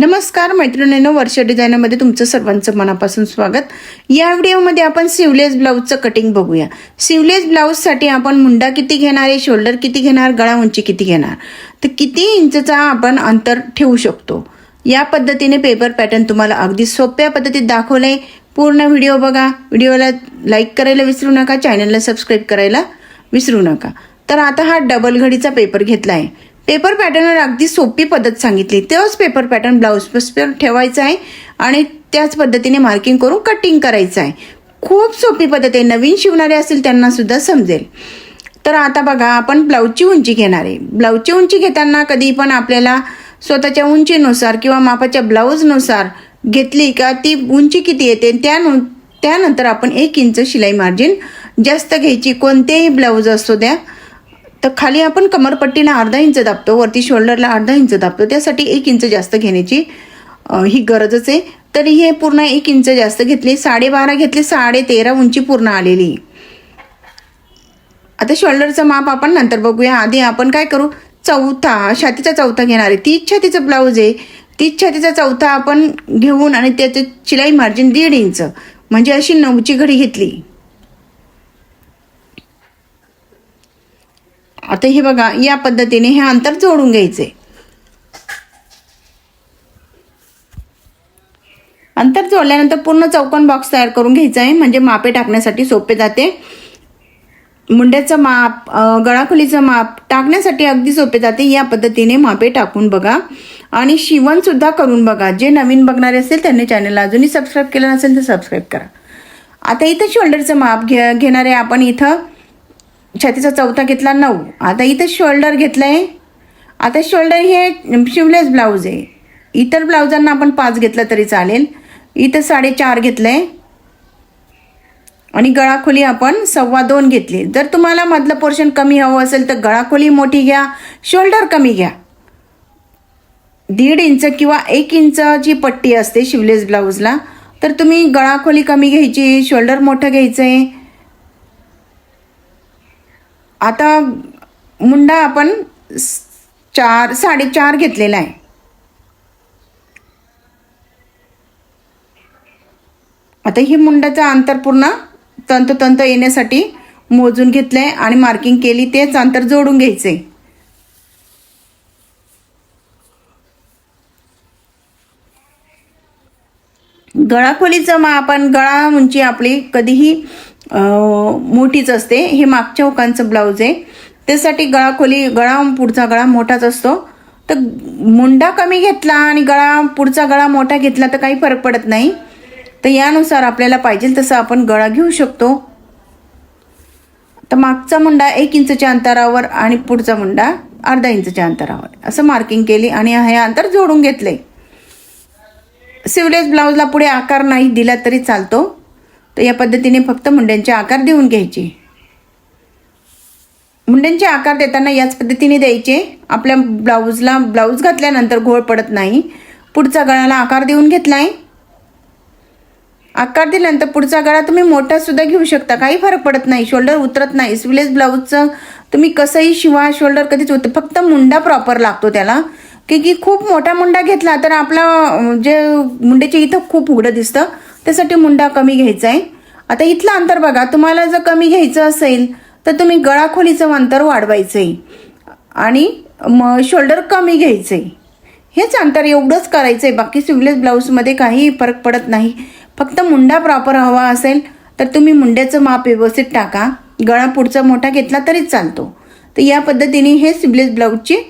नमस्कार मैत्रिणींनो, वर्ष डिझायनरमध्ये तुमचं सर्वांचं मनापासून स्वागत। या व्हिडिओमध्ये आपण सिवलेस ब्लाऊजचं कटिंग बघूया। सिवलेस ब्लाऊजसाठी आपण मुंडा किती घेणार आहे, शोल्डर किती घेणार, गळा उंची किती घेणार, तर किती इंचचा आपण अंतर ठेवू शकतो, या पद्धतीने पेपर पॅटर्न तुम्हाला अगदी सोप्या पद्धतीत दाखवले। पूर्ण व्हिडिओ बघा। व्हिडिओला लाईक करायला विसरू नका, चॅनलला सबस्क्राईब करायला विसरू नका। तर आता हा डबल घडीचा पेपर घेतला आहे। पेपर पॅटर्नवर अगदी सोपी पद्धत सांगितली, तोच पेपर पॅटर्न ब्लाऊज पीसवर ठेवायचा आहे आणि त्याच पद्धतीने मार्किंग करून कटिंग करायचं आहे। खूप सोपी पद्धत आहे, नवीन शिवणारे असतील त्यांना सुद्धा समजेल। तर आता बघा, आपण ब्लाऊजची उंची घेणार आहे। ब्लाऊजची उंची घेताना कधी पण आपल्याला स्वतःच्या उंचीनुसार किंवा मापाच्या ब्लाऊजनुसार घेतली का ती उंची किती येते त्यानंतर आपण 1 इंच शिलाई मार्जिन जास्त घ्यायची। कोणतेही ब्लाऊज असो द्या, तर खाली आपण कमरपट्टीला अर्धा इंच दाबतो, वरती शोल्डरला अर्धा इंच दाबतो, त्यासाठी 1 इंच जास्त घेण्याची ही गरजच आहे। तरी हे पूर्ण 1 इंच जास्त घेतले, 12.5 घेतले, 13.5 उंची पूर्ण आलेली। आता शोल्डरचं माप आपण नंतर बघूया। आधी आपण काय करू, छातीचा चौथा घेणार आहे। 30 छातीचं ब्लाऊज आहे, 30 छातीचा चौथा आपण घेऊन आणि त्याचे शिलाई मार्जिन 1.5 इंच म्हणजे अशी 9ची घडी घेतली। आता हे बघा, या पद्धतीने हे अंतर जोडून घ्यायचे। अंतर जोडल्यानंतर पूर्ण चौकोन बॉक्स तयार करून घ्यायचा आहे, म्हणजे मापे टाकण्यासाठी सोपे जाते। मुंड्याचं माप, गळाखोलीचं माप टाकण्यासाठी अगदी सोपे जाते। या पद्धतीने मापे टाकून बघा आणि शिवण सुद्धा करून बघा। जे नवीन बघणारे असेल त्यांनी चॅनलला अजूनही सबस्क्राईब केलं नसेल तर सबस्क्राईब करा। आता इथं शोल्डरचं माप घेणार आहे आपण। इथं छातीचा चौथा घेतला 9। आता इथं शोल्डर घेतलंय। आता शोल्डर हे शिवलेस ब्लाऊज आहे, इतर ब्लाऊजांना आपण 5 घेतलं तरी चालेल। इथं 4.5 घेतलंय आणि गळाखोली आपण 2.25 घेतली। जर तुम्हाला मधलं पोर्शन कमी हवं असेल तर गळाखोली मोठी घ्या, शोल्डर कमी घ्या। 1.5 इंच किंवा 1 इंचची पट्टी असते शिवलेस ब्लाऊजला, तर तुम्ही गळाखोली कमी घ्यायची, शोल्डर मोठं घ्यायचंय। आता मुंडा आपण 4.5 घेतलेला आहे। आता ही मुंड्याचं अंतर पूर्ण तंतोतंत येण्यासाठी मोजून घेतलंय आणि मार्किंग केली, तेच अंतर जोडून घ्यायचंय। गळाखोलीचं माप, आपण गळा उंची आपली कधीही मोठीच असते। हे मागच्या हुकांचं ब्लाऊज आहे, त्यासाठी गळा पुढचा गळा मोठाच असतो। तर मुंडा कमी घेतला आणि पुढचा गळा मोठा घेतला तर काही फरक पडत नाही। तर यानुसार आपल्याला पाहिजे तसं आपण गळा घेऊ शकतो। तर मागचा मुंडा 1 इंचच्या अंतरावर आणि पुढचा मुंडा अर्धा इंचच्या अंतरावर असं मार्किंग केली आणि हे अंतर जोडून घेतले। सिवलेस ब्लाऊजला पुढे आकार नाही दिला तरी चालतो, तर या पद्धतीने फक्त मुंड्यांचे आकार देऊन घ्यायचे। मुंड्यांचे आकार देताना याच पद्धतीने द्यायचे। आपल्या ब्लाऊज घातल्यानंतर घोळ पडत नाही। पुढचा गळाला आकार देऊन घेतलाय। आकार दिल्यानंतर पुढचा गळा तुम्ही मोठा सुद्धा घेऊ शकता, काही फरक पडत नाही, शोल्डर उतरत नाही। सिवलेस ब्लाऊजचं तुम्ही कसंही शिवा, शोल्डर कधीच उतरत, फक्त मुंडा प्रॉपर लागतो त्याला। की खूप मोठा मुंडा घेतला तर आपला जे मुंड्याच्या इथं खूप उघडं दिसतं, त्यासाठी मुंडा कमी घ्यायचा आहे। आता इथलं अंतर बघा, तुम्हाला जर कमी घ्यायचं असेल तर तुम्ही गळाखोलीचं अंतर वाढवायचं आहे आणि शोल्डर कमी घ्यायचं आहे। हेच अंतर एवढंच करायचं आहे, बाकी सिवलेस ब्लाऊजमध्ये काही फरक पडत नाही। फक्त मुंडा प्रॉपर हवा असेल तर तुम्ही मुंड्याचं माप व्यवस्थित टाका, गळा पुढचा मोठा घेतला तरीच चालतो। तर या पद्धतीने हे सिवलेस ब्लाऊजची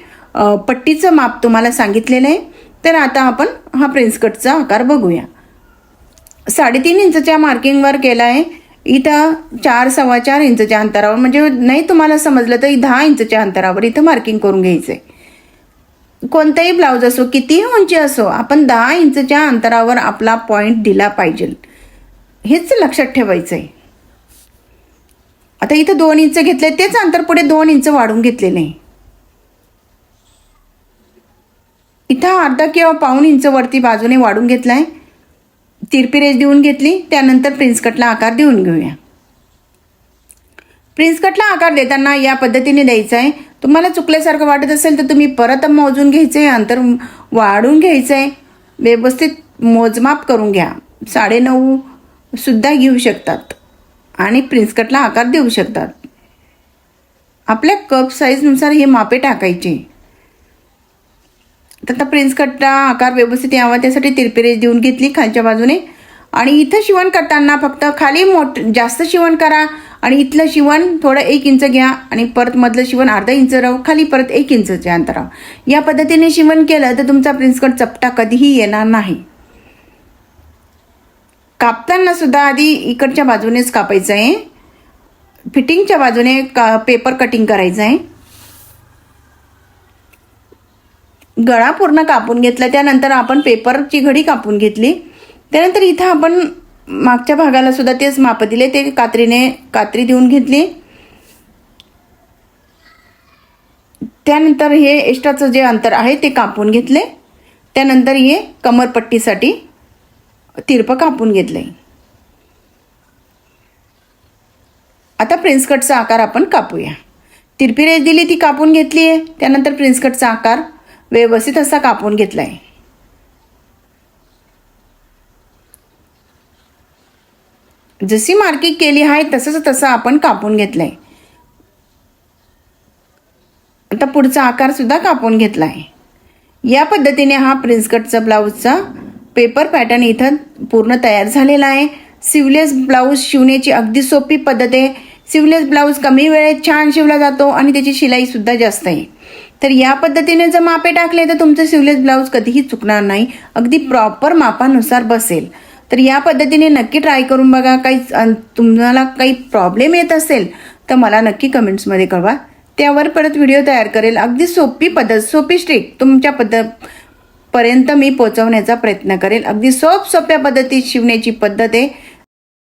पट्टीचं माप तुम्हाला सांगितलेलं आहे। तर आता आपण हा प्रिन्स कटचा आकार बघूया। 3.5 इंचच्या मार्किंगवर केला आहे। इथं 4.25 इंचच्या अंतरावर, म्हणजे नाही तुम्हाला समजलं तर 10 इंचच्या अंतरावर इथं मार्किंग करून घ्यायचंय। कोणताही ब्लाऊज असो, कितीही उंची असो, आपण 10 इंचच्या अंतरावर आपला पॉइंट दिला पाहिजे, हेच लक्षात ठेवायचं आहे। आता इथं 2 इंच घेतले, तेच अंतर पुढे 2 इंच वाढून घेतलेलं आहे। इथं अर्धा किंवा पाऊण इंच वरती बाजूने वाढून घेतलाय, तिरपी रेष देऊन घेतली। त्यानंतर प्रिन्स कटला आकार देऊन घेऊया। प्रिन्स कटला आकार देताना या पद्धतीने द्यायचा आहे। तुम्हाला चुकल्यासारखं वाटत असेल तर तुम्ही परत मोजून घ्यायचे, अंतर वाढून घ्यायचंय व्यवस्थित मोजमाप करून घ्या. 9.5 सुद्धा घेऊ शकतात आणि प्रिन्स कटला आकार देऊ शकतात. आपल्या कप साईजनुसार हे मापे टाकायचे. आता प्रिन्स कटला आकार व्यवस्थित यावा त्यासाठी तिरपी रेष देऊन घेतली खालच्या बाजूने. आणि इथं शिवण करताना फक्त खाली जास्त शिवण करा आणि इथलं शिवण थोडं 1 इंच घ्या आणि परत मधलं शिवण अर्धा इंच राहू, खाली परत 1 इंचच्या अंतरावर या पद्धतीने शिवण केलं तर तुमचा प्रिन्स कट चपटा कधीही येणार नाही. कापताना सुद्धा आधी इकडच्या बाजूनेच कापायचं आहे. फिटिंगच्या बाजूने पेपर कटिंग करायचं आहे. गळा पूर्ण कापून घेतला. त्यानंतर आपण पेपरची घडी कापून घेतली. त्यानंतर इथं आपण मागच्या भागाला सुद्धा तेच माप दिले. ते कात्री देऊन घेतली. त्यानंतर हे एक्स्ट्राचं जे अंतर आहे ते कापून घेतले. त्यानंतर हे कमरपट्टीसाठी तिरपं कापून घेतलंय. आता प्रिन्स कटचा आकार आपण कापूया. तिरपी रेष दिली ती कापून घेतली आहे. त्यानंतर प्रिन्स कटचा आकार व्यवस्थित असा कापून घेतलाय. जशी मार्किंग केली आहे तसं आपण कापून घेतलंय. आता पुढचा आकार सुद्धा कापून घेतलाय. या पद्धतीने हा प्रिन्स कटचा ब्लाऊजचा पेपर पॅटर्न इथं पूर्ण तयार झालेला आहे. सिवलेस ब्लाऊज शिवण्याची अगदी सोपी पद्धत आहे. सिवलेस ब्लाऊज कमी वेळेत छान शिवला जातो आणि त्याची शिलाई सुद्धा जास्त आहे. तर या पद्धतीने जर मापे टाकले तर तुमचं सिवलेस ब्लाऊज कधीही चुकणार नाही, अगदी प्रॉपर मापानुसार बसेल. तर या पद्धतीने नक्की ट्राय करून बघा. तुम्हाला काही प्रॉब्लेम येत असेल तर मला नक्की कमेंट्समध्ये कळवा. त्यावर परत व्हिडिओ तयार करेल. अगदी सोपी पद्धत, सोपी स्ट्रिक तुमच्या पर्यंत मी पोहोचवण्याचा प्रयत्न करेल. अगदी सोप्या पद्धतीत शिवण्याची पद्धत आहे.